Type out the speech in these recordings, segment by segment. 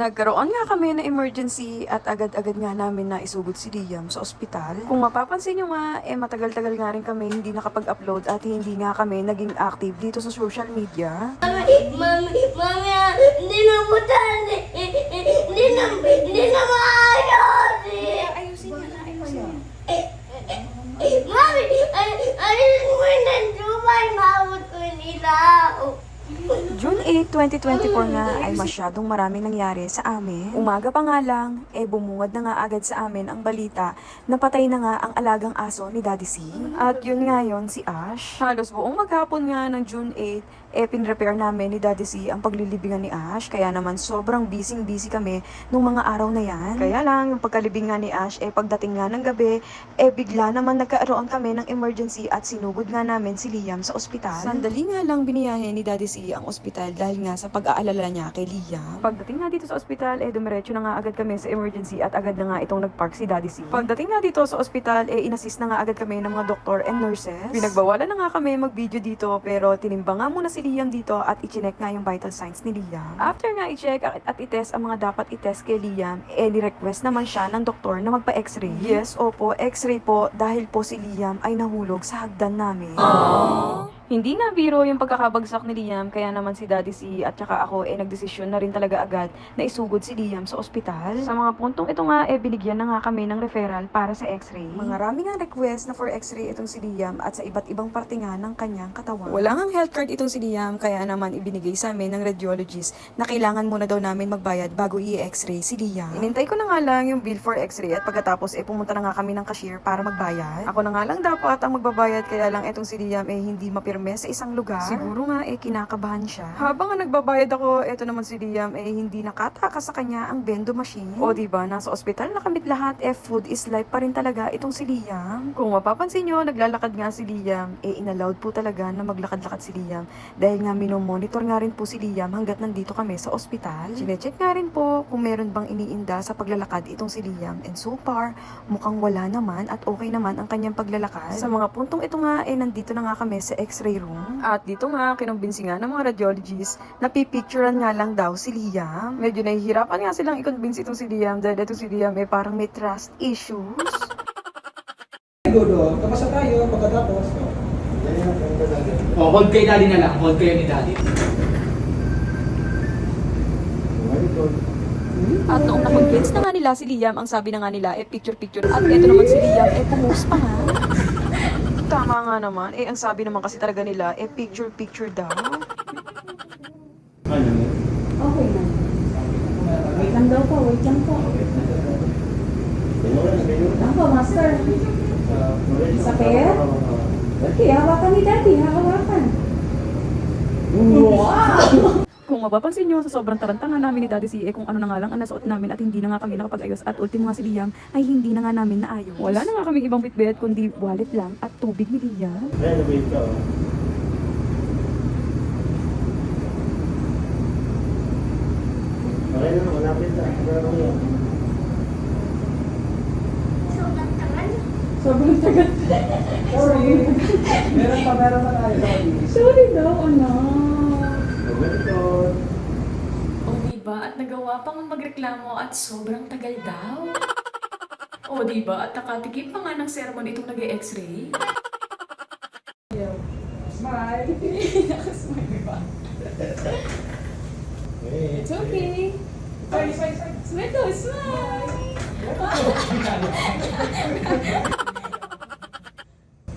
Nagkaroon nga kami na emergency at agad-agad nga namin na isugod si Liam sa ospital. Kung mapapansin nyo nga, matagal-tagal nga rin kami hindi nakapag-upload at hindi nga kami naging active dito sa social media. Mami, hindi na butan. Hindi na maayos. Ayusin nga na, ayusin. Mami, ayusin mo na Dubai. Maabot ko nila. June 8, 2024 nga ay masyadong maraming nangyari sa amin. Umaga pa nga lang, bumungad na nga agad sa amin ang balita na patay na nga ang alagang aso ni Daddy C. At yun nga yun, si Ash. Halos buong maghapon nga ng June 8, pinrepair namin ni Daddy C ang paglilibingan ni Ash. Kaya naman sobrang busy kami nung mga araw na yan. Kaya lang, yung pagkalibing nga ni Ash, pagdating nga ng gabi, bigla naman nagkaroon kami ng emergency at sinugod nga namin si Liam sa ospital. Sandali nga lang biniyahe ni Daddy C ang ospital dahil nga sa pag-aalala niya kay Liam. Pagdating nga dito sa ospital, dumiretso na nga agad kami sa emergency at agad na nga itong nagpark si Daddy C. Pagdating nga dito sa ospital, inassist na nga agad kami ng mga doktor and nurses. Pinagbawalan na nga kami mag-video dito pero tinimba nga muna si Liam dito at i-check nga yung vital signs ni Liam. After nga i-check at i-test ang mga dapat i-test kay Liam, ni-request naman siya ng doktor na magpa-x-ray. Yes, opo, x-ray po dahil po si Liam ay nahulog sa hagdan namin. Hindi nga biro yung pagkakabagsak ni Liam, kaya naman si Daddy C at saka ako nagdesisyon na rin talaga agad na isugod si Liam sa ospital. Sa mga puntong ito nga binigyan na nga kami ng referral para sa x-ray. Marami nga request na for x-ray itong si Liam at sa iba't ibang parte nga ng kanyang katawan. Wala ngang health card itong si Liam, kaya naman ibinigay sa amin ng radiologist na kailangan muna daw namin magbayad bago i-x-ray si Liam. Inintay ko na nga lang yung bill for x-ray at pagkatapos pumunta na nga kami ng cashier para magbayad. Ako na nga lang dapat ang magbabayad, kaya lang itong si Liam hindi mapirme sa isang lugar. Siguro nga kinakabahan siya. Habang nga nagbabayad ako, eto naman si Liam hindi nakatakas sa kanya ang bendo machine. O diba, nasa ospital na kamit lahat, food is life pa rin talaga itong si Liam. Kung mapapansin nyo, naglalakad nga si Liam, inallowed po talaga na maglakad-lakad si Liam dahil nga minomonitor nga rin po si Liam hanggat nandito kami sa ospital. Sinecheck nga rin po kung meron bang iniinda sa paglalakad itong si Liam, and so far, mukhang wala naman at okay naman ang kanyang paglalakad. Sa mga puntong ito nga, nandito na nga kami sa x-ray room. At dito nga, kinumbinsi nga ng mga radiologists na pipicturean nga lang daw si Liam. Medyo nahihirapan nga silang i-convince itong si Liam dahil itong si Liam parang may trust issues. Dodo, tapos na tayo pagkatapos. Hold kay daddy na lang. Hold kayo ni daddy. At noong na-convince na nga nila si Liam, ang sabi na nga nila, picture-picture. At eto naman si Liam, pumus pa nga. Tama nga naman. Ang sabi naman kasi talaga nila, picture-picture daw. Okay na. Wait lang daw po, wait lang po. Lang po, master. Sakit? Okay, hawakan ni daddy, hawakan. Wow! Kung mapapansin nyo, sa sobrang tarantangan namin ni Daddy C, kung ano na nga lang ang nasuot namin at hindi na nga kami nakapag-ayos at ultimo nga si Liam ay hindi na nga namin naayos. Wala na nga kaming ibang bitbit kundi wallet lang at tubig ni Liam. Okay na, malapit na. Sobrang tagal. Sorry. Meron pa tayo. Sorry daw, anak. O diba, at nagawa pang magreklamo at sobrang tagal daw. O diba, at nakatikim pa nga ng sermon itong nag-e-x-ray. Smile. Nakasmile ba? It's Okay. Smile daw, smile!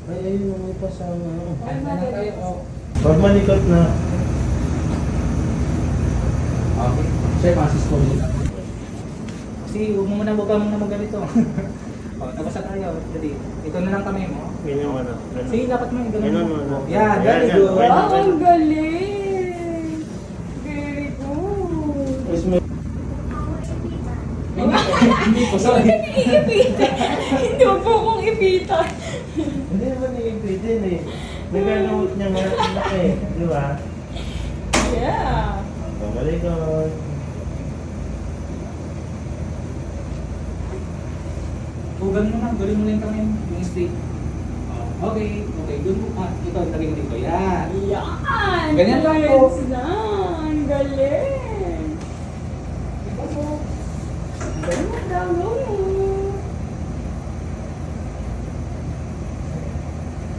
Ay, ayun, may pasama. Pagmanikot na. Okay. Sir, masis ko muna. Kasi huwag ka muna magganito. Tapos na tayo. Jadi, ito na lang kami mo. Ganyan mo na. Sige, dapat mo. Ganyan mo na. Yan, very good. Oh, ang galing! Very good. Is may... Hindi po, sorry. Hindi mo po kong ipita. Hindi naman i-include din Naganoot niya malaki. Di ba? Yeah. Pamalikot. Huwag mo na, gawin mo lang kami yung straight. Okay, good mo. Ito, lagay mo dito. Yan. Yan! Ganyan lang po. Ang galing!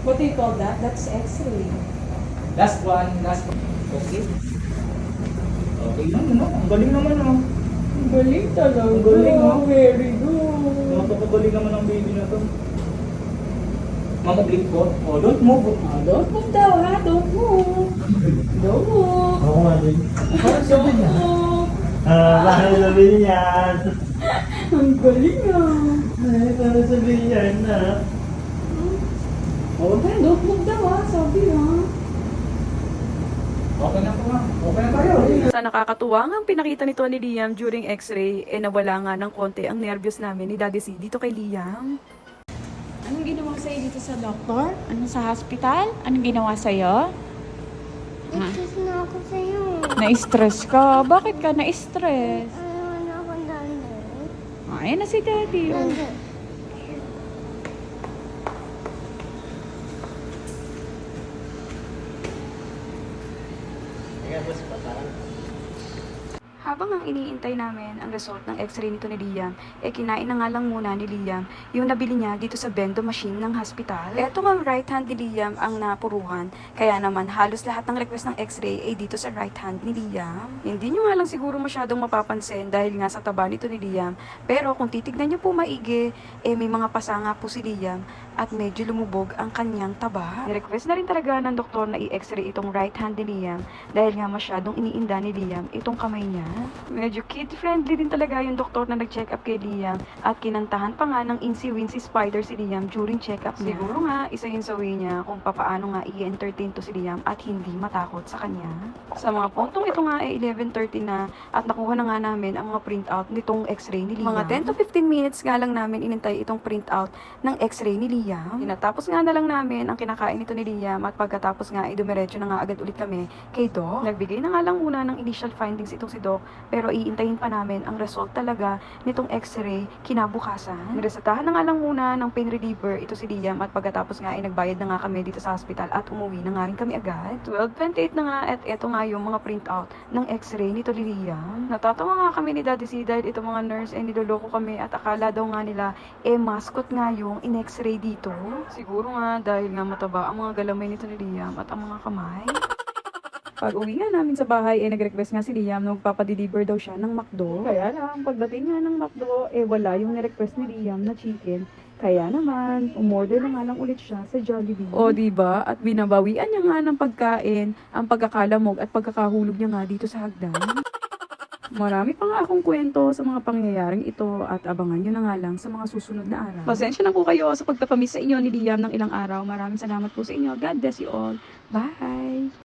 What do you call that? That's X-ray. Last one. Okay. Okay naman, no? Ang galing naman, no? Ang galing talaga. Ang galing, no? Very good. Napakagaling naman ang baby na to. Mama, blink po. Oh, don't move. Don't move daw ha. Don't move. Don't move. Ako nga din. Don't move. Bakit sabihin yan? Ang galing ah. Ay, para sabihin yan na. Okay, don't move daw ha. Sabi ha. Okay na po, ma. Okay na tayo. Sa nakakatuwa nga ang pinakita nito ni Liam during x-ray, nawala nga ng konti ang nervyos namin ni Daddy C dito kay Liam. Anong ginawa sa'yo dito sa doktor? Ano sa hospital? Anong ginawa sa'yo? Nag-kiss na ako sa'yo. Na-stress ka? Bakit ka na-stress? Ayaw na ako dali. Ayan na si Daddy. Oh. Dali. Habang ang iniintay namin ang result ng x-ray nito ni Liam, kinain na nga lang muna ni Liam yung nabili niya dito sa bendo machine ng hospital. Eto nga right hand ni Liam ang napuruhan, kaya naman halos lahat ng request ng x-ray ay dito sa right hand ni Liam. Hindi nyo nga lang siguro masyadong mapapansin dahil nga sa taba nito ni Liam, pero kung titignan nyo po maigi, may mga pasanga po si Liam at medyo lumubog ang kanyang taba. Ni-request na rin talaga ng doktor na i-x-ray itong right hand ni Liam dahil nga masyadong iniinda ni Liam itong kamay niya. Medyo kid-friendly din talaga yung doktor na nag-check up kay Liam at kinantahan pa nga ng incy-wincy spider si Liam during check-up niya. Siguro nga, isa yun sa way niya kung papaano nga i-entertain to si Liam at hindi matakot sa kanya. Sa mga puntong ito nga 11:30 na at nakuha na nga namin ang mga printout nitong x-ray ni Liam. Mga 10 to 15 minutes nga lang namin inintay itong printout ng x-ray ni Liam. Tinatapos nga na lang namin ang kinakain nito ni Liam at pagkatapos nga dumiretso na nga agad ulit kami kay Doc. Nagbigay na nga lang muna ng initial findings itong si Doc pero iintayin pa namin ang result talaga nitong x-ray kinabukasan. Niresetahan na nga lang muna ng pain reliever ito si Liam at pagkatapos nga ay nagbayad na nga kami dito sa hospital at umuwi na nga rin kami agad. 12:28 na nga at eto nga yung mga printout ng x-ray nito ni Liam. Natatawa nga kami ni Daddy C dahil itong mga nurse niloloko kami at akala daw nga nila mascot nga yung in-x-ray dito. Siguro nga dahil nga mataba ang mga galamay nito ni Liam at ang mga kamay. Pag uwi nga namin sa bahay, nag-request nga si Liam na magpapadeliver daw siya ng McDo. Kaya lang, pagdating nga ng McDo, wala yung ni-request ni Liam na chicken. Kaya naman, umorder na nga lang ulit siya sa Jollibee. O, diba? At binabawian niya nga ng pagkain, ang pagkakalamog at pagkakahulog niya nga dito sa hagdan. Marami pa nga akong kwento sa mga pangyayaring ito at abangan nyo na nga lang sa mga susunod na araw. Pasensya na po kayo sa pagpapamiss sa inyo ni Liam ng ilang araw. Maraming salamat po sa inyo. God bless you all. Bye!